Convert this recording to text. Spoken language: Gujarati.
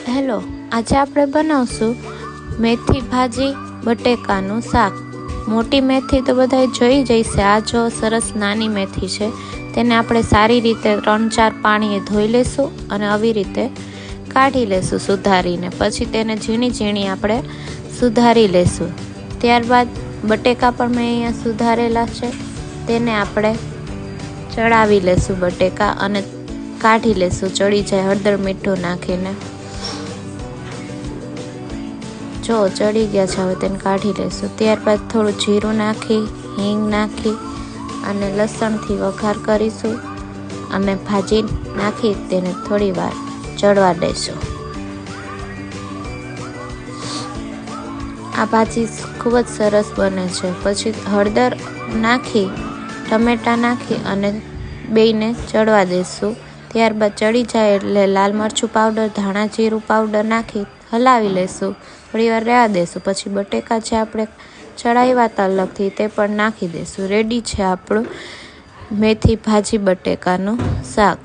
હેલો, આજે આપણે બનાવશું મેથી ભાજી બટેકાનું શાક। મોટી મેથી તો બધાય જોઈ જઈશે। આ જો સરસ નાની મેથી છે, તેને આપણે સારી રીતે 3-4 પાણીએ ધોઈ લેશું અને આવી રીતે કાઢી લેશું સુધારીને। પછી તેને ઝીણી ઝીણી આપણે સુધારી લેશું। ત્યારબાદ બટેકા પણ મેં અહીંયા સુધારેલા છે, તેને આપણે ચડાવી લેશું બટેકા અને કાઢી લેશું, ચડી જાય હળદર મીઠું નાખીને। જો ચડી ગયા છે, હવે તેને કાઢી લેશું। ત્યારબાદ થોડું જીરું નાખી, હિંગ નાખી અને લસણથી વઘાર કરીશું અને ભાજી નાખી તેને થોડી વાર ચડવા દઈશું। આ ભાજી ખૂબ જ સરસ બને છે। પછી હળદર નાખી, ટમેટા નાખી અને બેયને ચડવા દઈશું। ત્યારબાદ ચડી જાય એટલે લાલ મરચું પાવડર, ધાણા જીરું પાવડર નાખી હલાવી લેશું, થોડી વાર રહેવા દેશું। પછી બટેકા જે આપણે ચડાવ્યા હતા અલગથી તે પણ નાખી દઈશું। રેડી છે આપણું મેથી ભાજી બટેકાનું શાક।